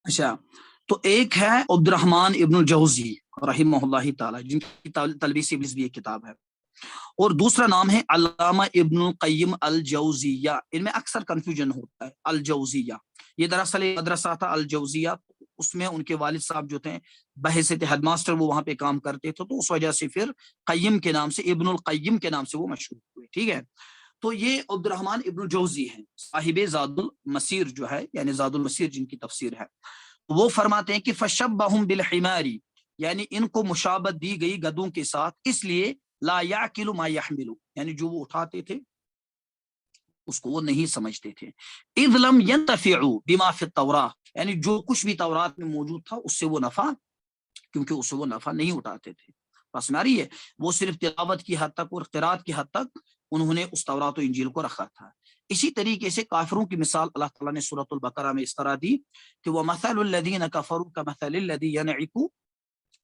اچھا، تو ایک ہے عبد الرحمن ابن الجوزی رحمہ اللہ تعالی، جن کی تلبیس ابلیس بھی ایک کتاب ہے، اور دوسرا نام ہے علامہ ابن القیم الجوزیہ۔ ان میں اکثر کنفیوژن ہوتا ہے، الجوزیہ یہ دراصل مدرسہ تھا الجوزیہ، اس میں ان کے والد صاحب جو تھے بحیثیت ہیڈ ماسٹر وہ وہاں پہ کام کرتے تھے، تو اس وجہ سے پھر قیم کے نام سے، ابن القیم کے نام سے وہ مشہور ہوئے، ٹھیک ہے۔ تو یہ عبد الرحمن ابن الجوزی ہیں، صاحب زاد المسیر جو ہے، یعنی زاد المسیر جن کی تفسیر ہے، وہ فرماتے ہیں کہ فشبہم بالحماری، یعنی ان کو مشابت دی گئی گدوں کے ساتھ، اس لیے لا یعقل ما یحمل، یعنی جو وہ اٹھاتے تھے اس کو وہ نہیں سمجھتے تھے، اذ لم ينتفعوا بما فی التوراۃ، یعنی جو کچھ بھی تورات میں موجود تھا اس سے وہ نفع، کیونکہ اس سے وہ نفع نہیں اٹھاتے تھے، بس میری ہے وہ صرف تلاوت کی حد تک اور قرات کی حد تک انہوں نے اس تورات و انجیل کو رکھا تھا۔ اسی طریقے سے کافروں کی مثال اللہ تعالیٰ نے سورۃ البقرہ میں اس طرح دی کہ وَمَثَلُ الَّذِينَ كَفَرُوا كَمَثَلِ الَّذِي يَنْعِقُ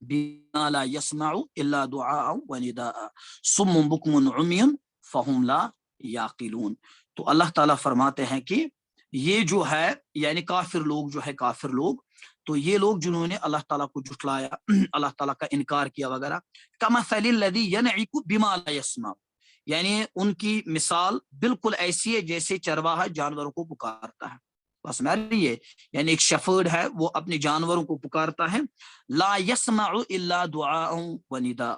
بِمَا لَا يَسْمَعُ إِلَّا دُعَاءً وَنِدَاءً صُمٌّ بُكْمٌ عُمْيٌ فَهُمْ لَا يَعْقِلُونَ۔ تو اللہ تعالیٰ فرماتے ہیں کہ یہ جو ہے یعنی کافر لوگ جو ہے، کافر لوگ تو یہ لوگ جنہوں نے اللہ تعالیٰ کو جھٹلایا، اللہ تعالیٰ کا انکار کیا وغیرہ، کَمَثَلِ الَّذِي يَنْعِقُ بِمَا لَا يَسْمَعُ، یعنی ان کی مثال بالکل ایسی ہے جیسے چرواہا جانوروں کو پکارتا ہے، بس میری ہے یعنی ایک شفرڈ ہے وہ اپنے جانوروں کو پکارتا ہے، لا يسمع الا دعاء ونداء،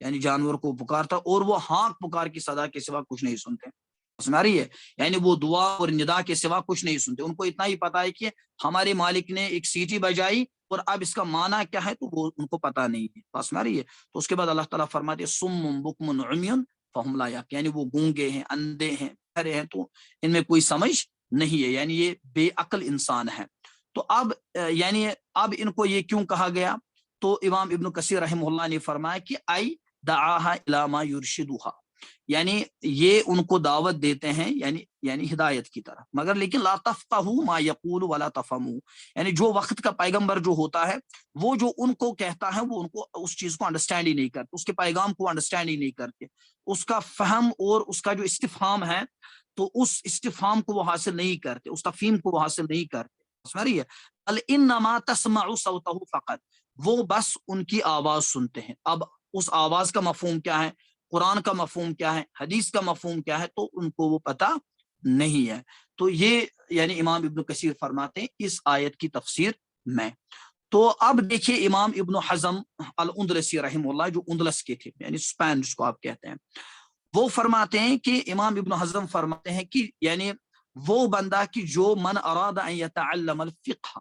یعنی جانور کو پکارتا اور وہ ہانک پکار کی صدا کے سوا کچھ نہیں سنتے، سنا رہی ہے، یعنی وہ دعا اور ندا کے سوا کچھ نہیں سنتے، ان کو اتنا ہی پتا ہے کہ ہمارے مالک نے ایک سیٹی بجائی اور اب اس کا معنی کیا ہے تو وہ ان کو پتا نہیں ہے، بس سنا رہی ہے۔ تو اس کے بعد اللہ تعالیٰ فرماتے ہیں صم بکم عمی فہم لا یعقلون، یعنی وہ گونگے ہیں، اندھے ہیں، بہرے ہیں، تو ان میں کوئی سمجھ نہیں ہے، یعنی یہ بے عقل انسان ہے۔ تو اب یعنی اب ان کو یہ کیوں کہا گیا؟ تو امام ابن کثیر رحمہ اللہ نے فرمایا کہ ای دعاها الی ما یرشدها، یعنی یہ ان کو دعوت دیتے ہیں یعنی ہدایت کی طرف، مگر لیکن لا تفقهوا ما یقول ولا تفهموا، یعنی جو وقت کا پیغمبر جو ہوتا ہے وہ جو ان کو کہتا ہے وہ ان کو اس چیز کو انڈرسٹینڈ ہی نہیں کرتے، اس کے پیغام کو انڈرسٹینڈ ہی نہیں کرتے، اس کا فہم اور اس کا جو استفہام ہے تو اس استفہام کو وہ حاصل نہیں کرتے، اس تفہیم کو وہ حاصل نہیں کرتے، سمجھ رہی ہے؟ انما تسمع صوته فقط، وہ بس ان کی آواز سنتے ہیں۔ اب اس آواز کا مفہوم کیا ہے، قرآن کا مفہوم کیا ہے، حدیث کا مفہوم کیا ہے، تو ان کو وہ پتہ نہیں ہے۔ تو یہ یعنی امام ابن کثیر فرماتے ہیں اس آیت کی تفسیر میں۔ تو اب دیکھیے امام ابن حزم الاندلسی رحمہ اللہ جو اندلس کے تھے، یعنی اسپین جس کو آپ کہتے ہیں، وہ فرماتے ہیں کہ امام ابن حزم فرماتے ہیں کہ یعنی وہ بندہ کی جو من اراد ان یتعلم الفقہ،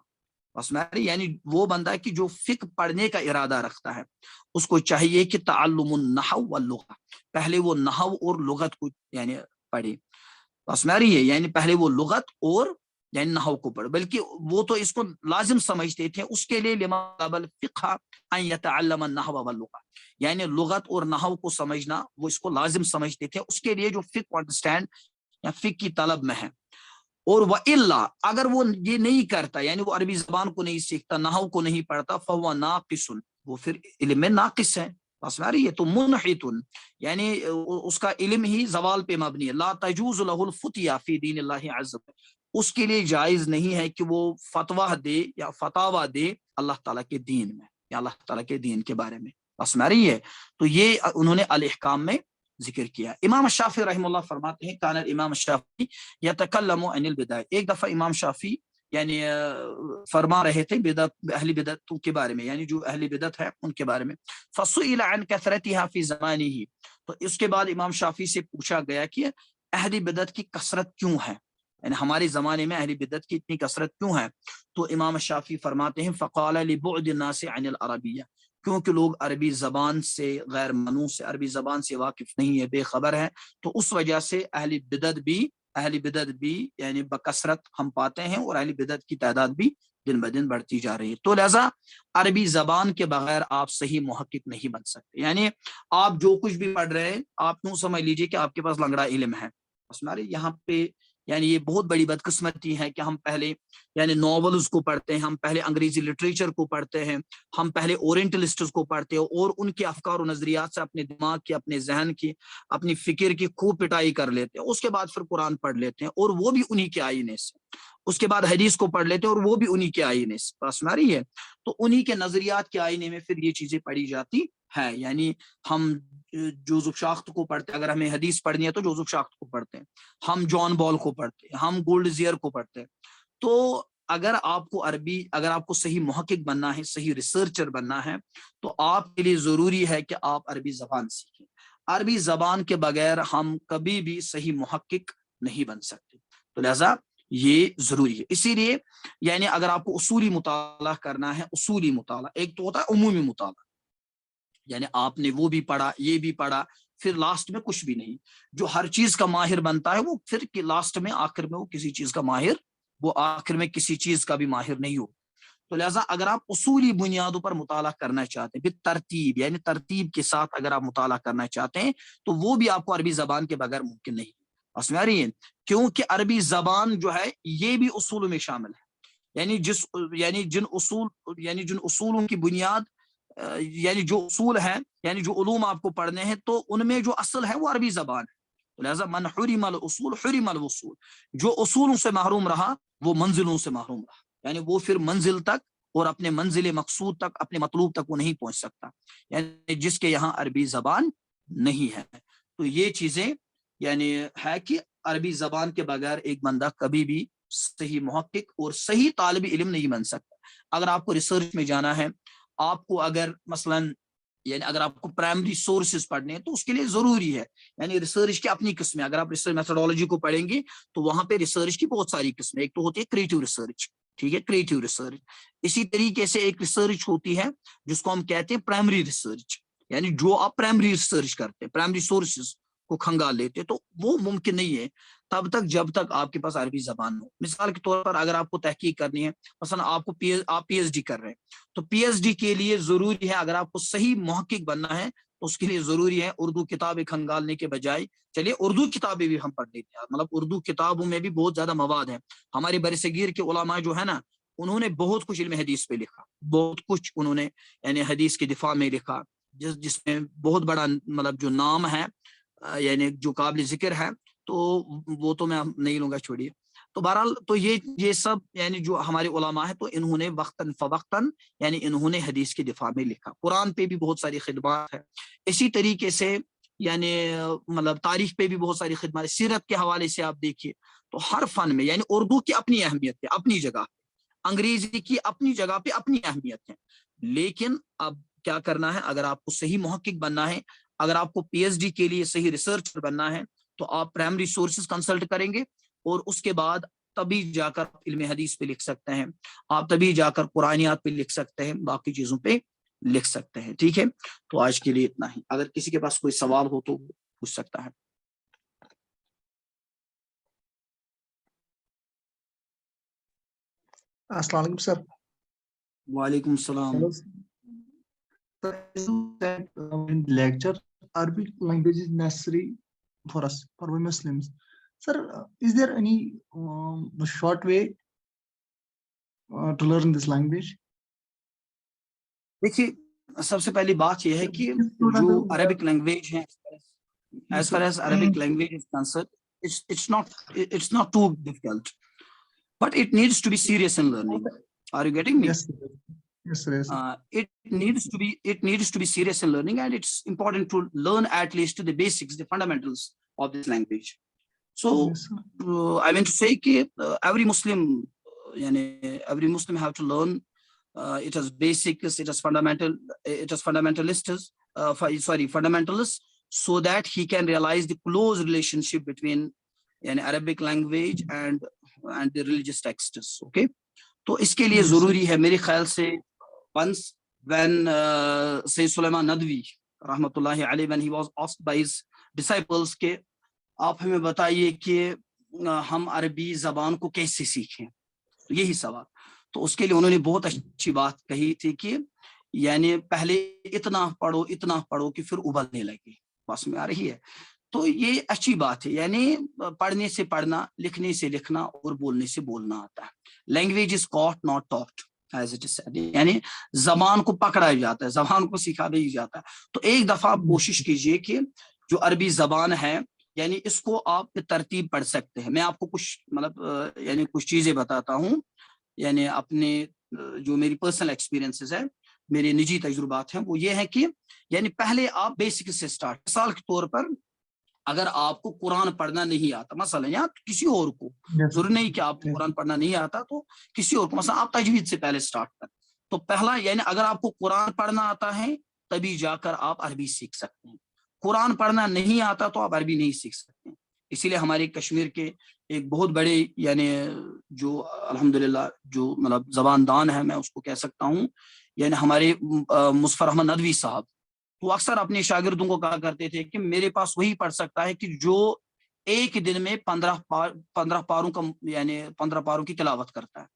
یعنی وہ بندہ کی جو فقہ پڑھنے کا ارادہ رکھتا ہے اس کو چاہیے کہ تعلم النحو واللغہ، پہلے وہ نحو اور لغت کو یعنی پڑھے، بس میری ہے یعنی پہلے وہ لغت اور یعنی نحو کو پڑھ، بلکہ وہ تو اس کو لازم سمجھتے تھے، اس کے لیے لما طلب الفقہ ان یتعلم النحو واللغہ، یعنی لغت اور نحو کو سمجھنا وہ اس کو لازم سمجھتے تھے، اس کے لیے جو فقہ انڈرسٹینڈ یا فقہ کی طلب میں ہے۔ اور وَإِلَّا اگر وہ یہ نہیں کرتا، یعنی وہ عربی زبان کو نہیں سیکھتا، نحو کو نہیں پڑھتا، فَهُوَ نَاقِصٌ، وہ پھر علم میں ناقص ہے، بس میری ہے تو منحت، یعنی اس کا علم ہی زوال پہ مبنی ہے، لا تجوز له الفتیا فی دین اللہ عز وجل، اس کے لیے جائز نہیں ہے کہ وہ فتویٰ دے یا فتاویٰ دے اللہ تعالیٰ کے دین میں یا اللہ تعالیٰ کے دین کے بارے میں، بس میری ہے۔ تو یہ انہوں نے الاحکام میں ذکر کیا۔ امام شافعی رحمہ اللہ فرماتے ہیں کان الامام شافعی یتکلم عن البدع، ایک دفعہ امام شافعی یعنی فرما رہے تھے بدعت، اہل بدعتوں کے بارے میں، یعنی جو اہل بدعت ہے ان کے بارے میں، فسئل عن کثرتها فی زمانہ، تو اس کے بعد امام شافعی سے پوچھا گیا کہ اہل بدعت کی کثرت کیوں ہے، یعنی ہمارے زمانے میں اہل بدعت کی اتنی کثرت کیوں ہے؟ تو امام شافعی فرماتے ہیں فقال لبعد الناس عن العربیہ، کیونکہ لوگ عربی زبان سے غیر منوس سے، عربی زبان سے واقف نہیں ہے، بے خبر ہے، تو اس وجہ سے اہل بدعت بھی یعنی بکثرت ہم پاتے ہیں، اور اہل بدعت کی تعداد بھی دن بدن بڑھتی جا رہی ہے۔ تو لہذا عربی زبان کے بغیر آپ صحیح محقق نہیں بن سکتے، یعنی آپ جو کچھ بھی پڑھ رہے ہیں آپ نوں سمجھ لیجئے کہ آپ کے پاس لنگڑا علم ہے، بس ہمارے یہاں پہ یعنی یہ بہت بڑی بدقسمتی ہے کہ ہم پہلے یعنی ناولز کو پڑھتے ہیں، ہم پہلے انگریزی لٹریچر کو پڑھتے ہیں، ہم پہلے اورینٹلسٹس کو پڑھتے ہیں اور ان کے افکار و نظریات سے اپنے دماغ کی، اپنے ذہن کی، اپنی فکر کی خوب پٹائی کر لیتے ہیں، اس کے بعد پھر قرآن پڑھ لیتے ہیں اور وہ بھی انہی کے آئینے سے، اس کے بعد حدیث کو پڑھ لیتے ہیں اور وہ بھی انہی کے آئینے سے، پاس میں آ رہی ہے، تو انہی کے نظریات کے آئینے میں پھر یہ چیزیں پڑھی جاتی ہے۔ یعنی ہم جوزف شاخت کو پڑھتے ہیں، اگر ہمیں حدیث پڑھنی ہے تو جوزف شاخت کو پڑھتے ہیں، ہم جان بال کو پڑھتے ہیں، ہم گولڈ زیئر کو پڑھتے ہیں۔ تو اگر آپ کو عربی، اگر آپ کو صحیح محقق بننا ہے، صحیح ریسرچر بننا ہے، تو آپ کے لیے ضروری ہے کہ آپ عربی زبان سیکھیں۔ عربی زبان کے بغیر ہم کبھی بھی صحیح محقق نہیں بن سکتے، تو لہذا یہ ضروری ہے۔ اسی لیے یعنی اگر آپ کو اصولی مطالعہ کرنا ہے، اصولی مطالعہ، ایک تو ہوتا ہے عمومی مطالعہ، یعنی آپ نے وہ بھی پڑھا، یہ بھی پڑھا، پھر لاسٹ میں کچھ بھی نہیں۔ جو ہر چیز کا ماہر بنتا ہے وہ پھر لاسٹ میں، آخر میں وہ کسی چیز کا ماہر، وہ آخر میں کسی چیز کا بھی ماہر نہیں ہو۔ تو لہٰذا اگر آپ اصولی بنیادوں پر مطالعہ کرنا چاہتے ہیں، پھر ترتیب یعنی ترتیب کے ساتھ اگر آپ مطالعہ کرنا چاہتے ہیں تو وہ بھی آپ کو عربی زبان کے بغیر ممکن نہیں۔ سمجھ میں آ رہی ہے؟ کیونکہ عربی زبان جو ہے یہ بھی اصولوں میں شامل ہے، یعنی جن اصولوں کی بنیاد یعنی جو اصول ہیں، یعنی جو علوم آپ کو پڑھنے ہیں، تو ان میں جو اصل ہے وہ عربی زبان ہے۔ لہذا من حرم الاصول حرم الوصول، جو اصولوں سے محروم رہا وہ منزلوں سے محروم رہا، یعنی وہ پھر منزل تک اور اپنے منزل مقصود تک، اپنے مطلوب تک وہ نہیں پہنچ سکتا، یعنی جس کے یہاں عربی زبان نہیں ہے۔ تو یہ چیزیں یعنی ہے کہ عربی زبان کے بغیر ایک بندہ کبھی بھی صحیح محقق اور صحیح طالب علم نہیں بن سکتا۔ اگر آپ کو ریسرچ میں جانا ہے، آپ کو اگر مثلاً یعنی اگر آپ کو پرائمری سورسز پڑھنے ہیں تو اس کے لیے ضروری ہے، یعنی ریسرچ کی اپنی قسمیں، اگر آپ ریسرچ میتھڈالوجی کو پڑھیں گے تو وہاں پہ ریسرچ کی بہت ساری قسمیں، ایک تو ہوتی ہے کریٹو ریسرچ، ٹھیک ہے، کریٹو ریسرچ۔ اسی طریقے سے ایک ریسرچ ہوتی ہے جس کو ہم کہتے ہیں پرائمری ریسرچ، یعنی جو آپ پرائمری ریسرچ کرتے ہیں، پرائمری سورسز کو کھنگال لیتے، تو وہ ممکن نہیں ہے تب تک جب تک آپ کے پاس عربی زبان ہو۔ مثال کے طور پر اگر آپ کو تحقیق کرنی ہے، مثلا آپ پی ایچ ڈی کر رہے ہیں، تو پی ایچ ڈی کے لیے ضروری ہے، اگر آپ کو صحیح محقق بننا ہے تو اس کے لیے ضروری ہے اردو کتابیں کھنگالنے کے بجائے چلیے اردو کتابیں بھی ہم پڑھ لیتے ہیں، مطلب اردو کتابوں میں بھی بہت زیادہ مواد ہے۔ ہمارے برصغیر کے علماء جو ہے نا، انہوں نے بہت کچھ علم حدیث پہ لکھا، بہت کچھ انہوں نے یعنی حدیث کے دفاع میں لکھا، جس میں بہت بڑا مطلب جو نام ہے یعنی جو قابل ذکر ہے، تو وہ تو میں نہیں لوں گا، چھوڑیے۔ تو بہرحال تو یہ سب یعنی جو ہمارے علماء ہیں تو انہوں نے وقتاً فوقتاً یعنی انہوں نے حدیث کے دفاع میں لکھا، قرآن پہ بھی بہت ساری خدمات ہے، اسی طریقے سے یعنی مطلب تاریخ پہ بھی بہت ساری خدمات، سیرت کے حوالے سے آپ دیکھیے تو ہر فن میں، یعنی اردو کی اپنی اہمیت ہے، اپنی جگہ، انگریزی کی اپنی جگہ پہ اپنی اہمیت ہے، لیکن اب کیا کرنا ہے، اگر آپ کو صحیح محقق بننا ہے، اگر آپ کو پی ایچ ڈی کے لیے صحیح ریسرچر بننا ہے تو آپ پرائمری سورسز کنسلٹ کریں گے، اور اس کے بعد تبھی جا کر علم حدیث پہ لکھ سکتے ہیں، آپ تبھی جا کر قرآنیات پہ لکھ سکتے ہیں، باقی چیزوں پہ لکھ سکتے ہیں، ٹھیک ہے۔ تو آج کے لیے اتنا ہی، اگر کسی کے پاس کوئی سوال ہو تو پوچھ سکتا ہے۔ السلام علیکم سر۔ وعلیکم السلام۔ Lecture Arabic language is necessary for us, for we Muslims. Sir, is there any short way to learn this language? دیکھیے سب سے پہلی بات یہ ہے کہ جو عربک لینگویج ہے، as far as Arabic language is concerned, it's not too difficult, but it needs to be serious in learning. Are you getting me? Yes, sir. Yes, sir. Yes, sir. It needs to be serious in learning, and it's important to learn at least the basics, the fundamentals of this language. So Yes, sir. I mean to say that every Muslim have to learn. It has basics, it has fundamentalists, so that he can realize the close relationship between an Arabic language and the religious texts. Okay, تو اس کے لیے Yes, ضروری ہے میرے خیال سے once when Sayyid Sulaiman Nadwi رحمۃ اللہ علیہ when he was asked by his disciples کہ آپ ہمیں بتائیے کہ ہم عربی زبان کو کیسے سیکھیں، یہی سوال، تو اس کے لیے انہوں نے بہت اچھی بات کہی تھی کہ یعنی پہلے اتنا پڑھو کہ پھر ابلنے لگے، بس میں آ رہی ہے۔ تو یہ اچھی بات ہے، یعنی پڑھنے سے پڑھنا، لکھنے سے لکھنا اور بولنے سے بولنا آتا ہے. Language is caught not taught as it is said, یعنی زبان کو پکڑا جاتا ہے، زبان کو سکھا نہیں جاتا. تو ایک دفعہ آپ کوشش کیجئے کہ جو عربی زبان ہے یعنی اس کو آپ ترتیب پڑھ سکتے ہیں. میں آپ کو کچھ مطلب یعنی کچھ چیزیں بتاتا ہوں، یعنی اپنے جو میری پرسنل ایکسپیرینسز ہے، میرے نجی تجربات ہیں، وہ یہ ہے کہ یعنی پہلے آپ بیسک سے سٹارٹ. مثال کے طور پر اگر آپ کو قرآن پڑھنا نہیں آتا مثلا، یا کسی اور کو ضروری نہیں کہ آپ کو قرآن پڑھنا نہیں آتا، تو کسی اور کو مثلا آپ تجوید سے پہلے سٹارٹ کریں. تو پہلا یعنی اگر آپ کو قرآن پڑھنا آتا ہے تبھی جا کر آپ عربی سیکھ سکتے ہیں. قرآن پڑھنا نہیں آتا تو آپ عربی نہیں سیکھ سکتے. اسی لیے ہمارے کشمیر کے ایک بہت بڑے یعنی جو الحمدللہ جو مطلب زبان دان ہے، میں اس کو کہہ سکتا ہوں، یعنی ہمارے مظفر احمد ندوی صاحب، وہ اکثر اپنے شاگردوں کو کہا کرتے تھے کہ میرے پاس وہی پڑھ سکتا ہے کہ جو ایک دن میں 15 پاروں کا یعنی 15 پاروں کی تلاوت کرتا ہے.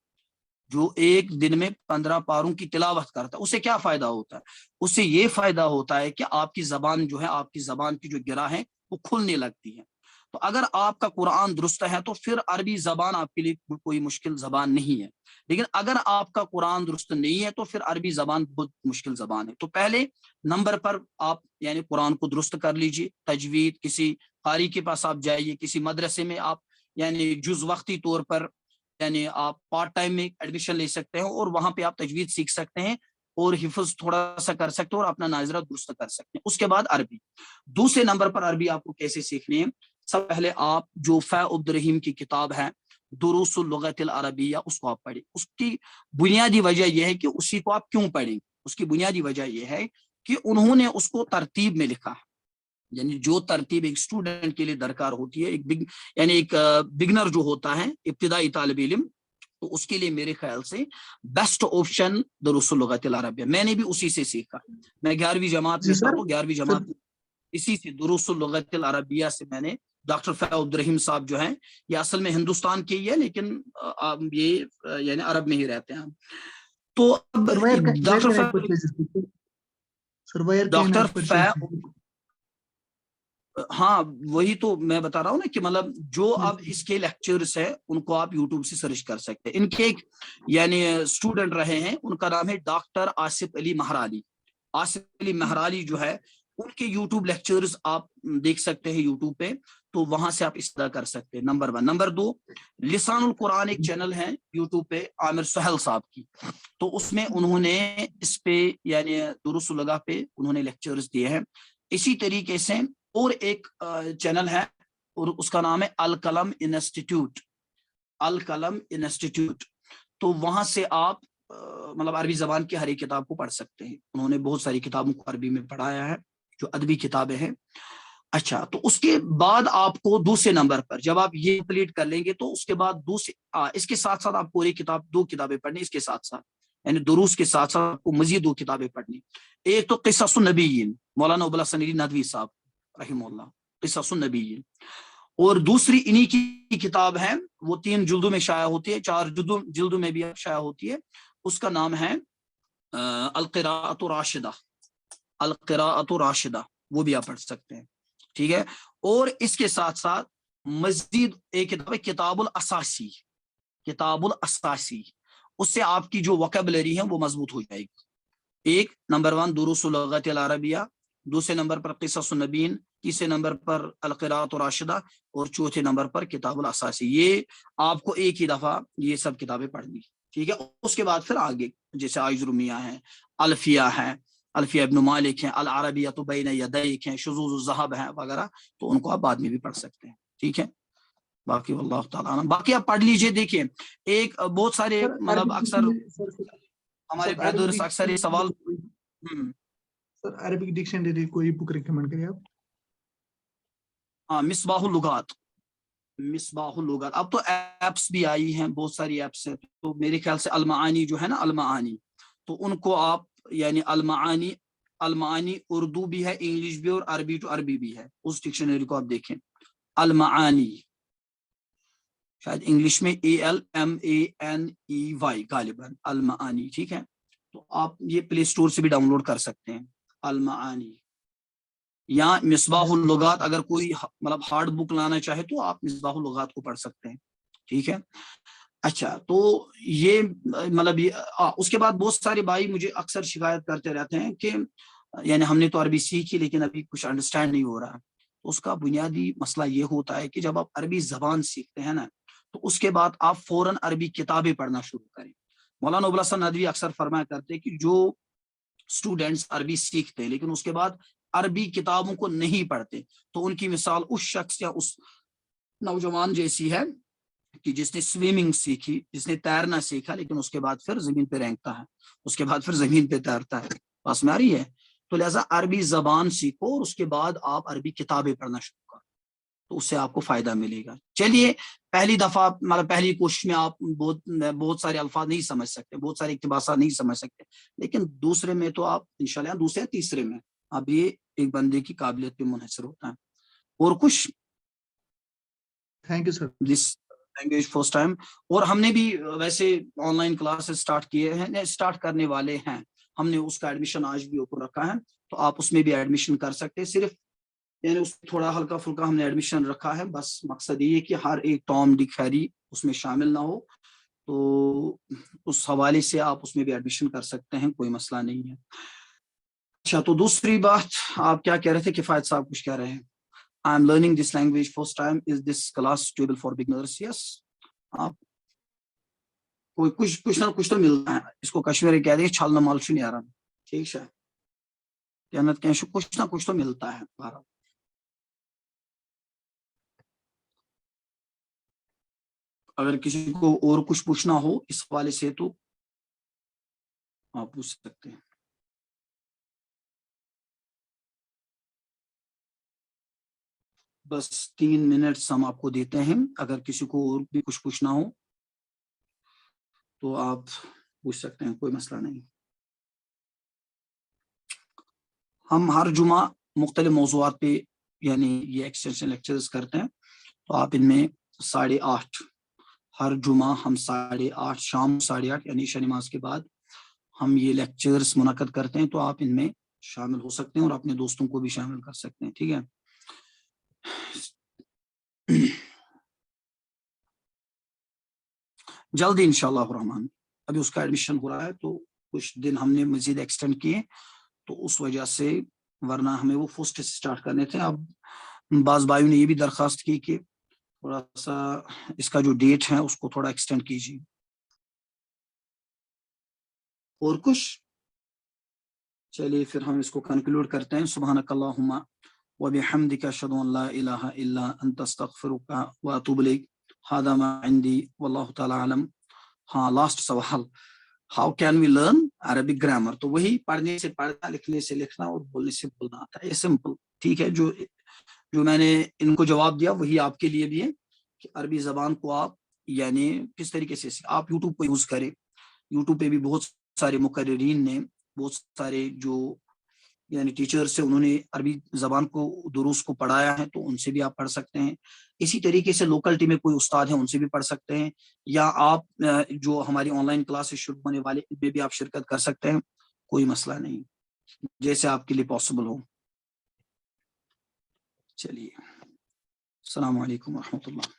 جو ایک دن میں 15 پاروں کی تلاوت کرتا ہے، اس سے کیا فائدہ ہوتا ہے؟ اس سے یہ فائدہ ہوتا ہے کہ آپ کی زبان جو ہے، آپ کی زبان کی جو گرہ ہے وہ کھلنے لگتی ہے. تو اگر آپ کا قرآن درست ہے تو پھر عربی زبان آپ کے لیے کوئی مشکل زبان نہیں ہے. لیکن اگر آپ کا قرآن درست نہیں ہے تو پھر عربی زبان بہت مشکل زبان ہے. تو پہلے نمبر پر آپ یعنی قرآن کو درست کر لیجئے. تجوید کسی قاری کے پاس آپ جائیے، کسی مدرسے میں آپ یعنی جز وقتی طور پر یعنی آپ پارٹ ٹائم میں ایڈمیشن لے سکتے ہیں اور وہاں پہ آپ تجوید سیکھ سکتے ہیں اور حفظ تھوڑا سا کر سکتے ہیں اور اپنا ناظرہ درست کر سکتے ہیں. اس کے بعد عربی. دوسرے نمبر پر عربی آپ کو کیسے سیکھنی ہے؟ سب پہلے آپ جو فیض عبدالرحیم کی کتاب ہے دروس اللغت العربیہ، اس کو آپ پڑھیں. اس کی بنیادی وجہ یہ ہے کہ اسی کو آپ کیوں پڑھیں. اس کی بنیادی وجہ یہ ہے کہ انہوں نے اس کو ترتیب میں لکھا ہے. یعنی جو ترتیب ایک اسٹوڈنٹ کے لیے درکار ہوتی ہے، یعنی ایک بگنر جو ہوتا ہے، ابتدائی طالب علم، تو اس کے لیے میرے خیال سے بیسٹ آپشن دروس اللغت العربیہ. میں نے بھی اسی سے سیکھا. میں 11ویں جماعت میں تھا تو 11ویں جماعت اسی سے دروس اللغت العربیہ سے میں نے ڈاکٹر فیض عبدالرحیم صاحب جو ہیں، یہ اصل میں ہندوستان کے ہی ہے لیکن یہ یعنی عرب میں ہی رہتے ہیں. تو اب ڈاکٹر فیض، ہاں وہی تو میں بتا رہا ہوں نا کہ مطلب جو اب اس کے لیکچرز ہیں ان کو آپ یوٹیوب سے سرچ کر سکتے ہیں. ان کے ایک یعنی اسٹوڈنٹ رہے ہیں، ان کا نام ہے ڈاکٹر آصف علی مہرالی. آصف علی مہرالی جو ہے ان کے یوٹیوب لیکچرز آپ دیکھ سکتے ہیں یوٹیوب پہ، تو وہاں سے آپ استفادہ کر سکتے ہیں. نمبر 1. نمبر 2، لسان القرآن ایک چینل ہے یوٹیوب پہ عامر سہیل صاحب کی، تو اس میں انہوں نے اس پہ یعنی دروس اللغہ پہ انہوں نے لیکچرز دیے ہیں. اسی طریقے سے اور ایک چینل ہے اور اس کا نام ہے القلم انسٹیٹیوٹ. القلم انسٹیٹیوٹ، تو وہاں سے آپ مطلب عربی زبان کی ہر ایک کتاب کو پڑھ سکتے ہیں. انہوں نے بہت ساری کتابوں کو عربی میں پڑھایا ہے جو ادبی کتابیں ہیں. اچھا، تو اس کے بعد آپ کو دوسرے نمبر پر جب آپ یہ کمپلیٹ کر لیں گے تو اس کے بعد اس کے ساتھ ساتھ آپ کو ایک کتاب 2 کتابیں پڑھنی اس کے ساتھ ساتھ، یعنی دروس کے ساتھ ساتھ آپ کو مزید 2 کتابیں پڑھنی. ایک تو قصص النبیین مولانا ابو الحسن علی ندوی صاحب رحمہ اللہ، قصص النبیین، اور دوسری انہی کی کتاب ہے، وہ 3 جلدوں میں شائع ہوتی ہے، 4 جلدوں میں بھی شائع ہوتی ہے. اس کا نام ہے القراءۃ راشدہ. القراءۃ راشدہ، وہ بھی آپ پڑھ سکتے ہیں. ٹھیک ہے. اور اس کے ساتھ ساتھ مزید ایک کتاب ہے کتاب الاساسی. کتاب الاساسی، اس سے آپ کی جو وکیبلری ہے وہ مضبوط ہو جائے گی. ایک نمبر 1 دروس اللغت العربیہ، دوسرے نمبر پر قصص النبیین، تیسرے نمبر پر القراءۃ راشدہ، اور چوتھے نمبر پر کتاب الاساسی. یہ آپ کو ایک ہی دفعہ یہ سب کتابیں پڑھنی. ٹھیک ہے. اس کے بعد پھر آگے جیسے آئزرومیہ ہے، الفیہ ہے، الفیہ ابن مالک ہیں، العربیۃ بین یدیک ہیں، شذوذ الذہب ہیں وغیرہ، تو ان کو آپ بعد میں بھی پڑھ سکتے ہیں. ٹھیک ہے. باقی واللہ تعالیٰ عنہ، باقی آپ پڑھ لیجئے. دیکھیں ایک بہت سارے مطلب اکثر ہمارے بردرس اکثر یہ سوال سر عربک ڈکشنری کوئی بک ریکمینڈ کریں آپ؟ ہاں، مصباح اللغات. مصباح اللغات، اب تو ایپس بھی آئی ہیں، بہت ساری ایپس ہیں. تو میرے خیال سے المعانی جو ہے نا، المعانی، تو ان کو آپ یعنی المعانی اردو بھی ہے، انگلش بھی، اور عربی ٹو عربی بھی ہے. اس ڈکشنری کو آپ دیکھیں، المعانی، شاید انگلش میں ALMANEY غالباً، المعانی. ٹھیک ہے. تو آپ یہ پلے اسٹور سے بھی ڈاؤن لوڈ کر سکتے ہیں، المعانی. یا مصباح اللغات، اگر کوئی مطلب ہارڈ بک لانا چاہے تو آپ مصباح اللغات کو پڑھ سکتے ہیں. ٹھیک ہے. اچھا تو یہ مطلب اس کے بعد بہت سارے بھائی مجھے اکثر شکایت کرتے رہتے ہیں کہ یعنی ہم نے تو عربی سیکھی لیکن ابھی کچھ انڈرسٹینڈ نہیں ہو رہا. اس کا بنیادی مسئلہ یہ ہوتا ہے کہ جب آپ عربی زبان سیکھتے ہیں نا تو اس کے بعد آپ فوراً عربی کتابیں پڑھنا شروع کریں. مولانا ابوالحسن ندوی اکثر فرمایا کرتے کہ جو اسٹوڈینٹس عربی سیکھتے ہیں لیکن اس کے بعد عربی کتابوں کو نہیں پڑھتے تو ان کی مثال اس شخص یا اس نوجوان جیسی ہے کہ جس نے سوئمنگ سیکھی، جس نے تیرنا سیکھا لیکن اس کے بعد پھر زمین پہ رینگتا ہے، اس کے بعد پھر زمین پہ تیرتا ہے. پاس میں آ رہی ہے. تو لہٰذا عربی زبان سیکھو اور اس کے بعد آپ عربی کتابیں پڑھنا شروع کرو تو اس سے آپ کو فائدہ ملے گا. چلیے پہلی دفعہ مطلب پہلی کوشش میں آپ بہت سارے الفاظ نہیں سمجھ سکتے، بہت سارے اقتباسات نہیں سمجھ سکتے، لیکن دوسرے میں تو آپ انشاءاللہ دوسرے تیسرے میں اب یہ ایک بندے کی قابلیت پہ منحصر ہوتا ہے. اور کچھ thank you sir. This language first time. اور ہم نے بھی ویسے آن لائن کلاسز اسٹارٹ کیے ہیں، اسٹارٹ کرنے والے ہیں. ہم نے اس کا ایڈمیشن آج بھی اوپن رکھا ہے تو آپ اس میں بھی ایڈمیشن کر سکتے ہیں. صرف یعنی اس تھوڑا ہلکا پھلکا ہم نے ایڈمیشن رکھا ہے، بس مقصد یہ ہے کہ ہر ایک ٹام ڈک ہیری اس میں شامل نہ ہو. تو اس حوالے سے آپ اس میں بھی ایڈمیشن کر سکتے ہیں، کوئی مسئلہ نہیں ہے. اچھا تو دوسری بات آپ کیا کہہ رہے تھے؟ کفایت صاحب کچھ کہہ رہے ہیں. I am learning this language first time. Is this class suitable for beginners? Yes. آپ کوئی کچھ نہ کچھ تو ملتا ہے. اس کو کشمیری کہہ دیں چھالنا مال نہیں آ رہا. ٹھیک ہے. جنت کہیں کچھ نہ کچھ تو ملتا ہے. اگر کسی کو اور کچھ پوچھنا ہو اس حوالے سے تو آپ پوچھ سکتے ہیں. بس 3 منٹس ہم آپ کو دیتے ہیں. اگر کسی کو اور بھی کچھ پوچھنا ہو تو آپ پوچھ سکتے ہیں، کوئی مسئلہ نہیں. ہم ہر جمعہ مختلف موضوعات پہ یعنی یہ ایکسٹینشن لیکچرز کرتے ہیں تو آپ ان میں 8:30 ہر جمعہ ہم 8:30 شام 8:30 یعنی عشاء نماز کے بعد ہم یہ لیکچرز منعقد کرتے ہیں تو آپ ان میں شامل ہو سکتے ہیں اور اپنے دوستوں کو بھی شامل کر سکتے ہیں. ٹھیک ہے. جلدی انشاءاللہ الرحمن. ابھی اس کا ایڈمیشن ہو رہا ہے تو کچھ دن ہم نے مزید ایکسٹینڈ کیے تو اس وجہ سے، ورنہ ہمیں وہ فرسٹ سٹارٹ کرنے تھے. اب بعض بھائیوں نے یہ بھی درخواست کی کہ تھوڑا سا اس کا جو ڈیٹ ہے اس کو تھوڑا ایکسٹینڈ کیجیے. اور کچھ؟ چلیے پھر ہم اس کو کنکلوڈ کرتے ہیں. سبحانک اللہم وبحمدک اشہد ان لا الہ الا انت استغفرک واتوب الیک. ھذا ما عندی واللہ تعالی اعلم. ہاں لاسٹ سوال، how can we learn Arabic grammar? تو وہی پڑھنے سے پڑھنا، لکھنے سے لکھنا اور بولنے سے بولنا آتا ہے. یہ سمپل. ٹھیک ہے. جو میں نے ان کو جواب دیا وہی آپ کے لیے بھی ہے کہ عربی زبان کو آپ یعنی کس طریقے سے آپ یوٹیوب کو یوز کریں. یوٹیوب پہ بھی بہت سارے مقررین نے، بہت سارے جو یعنی ٹیچرز سے انہوں نے عربی زبان کو دروس کو پڑھایا ہے تو ان سے بھی آپ پڑھ سکتے ہیں. اسی طریقے سے لوکلٹی میں کوئی استاد ہیں ان سے بھی پڑھ سکتے ہیں، یا آپ جو ہماری آن لائن کلاسز شروع ہونے والے ان میں بھی آپ شرکت کر سکتے ہیں. کوئی مسئلہ نہیں، جیسے آپ کے لیے پاسبل ہو. چلیے السلام علیکم ورحمۃ اللہ.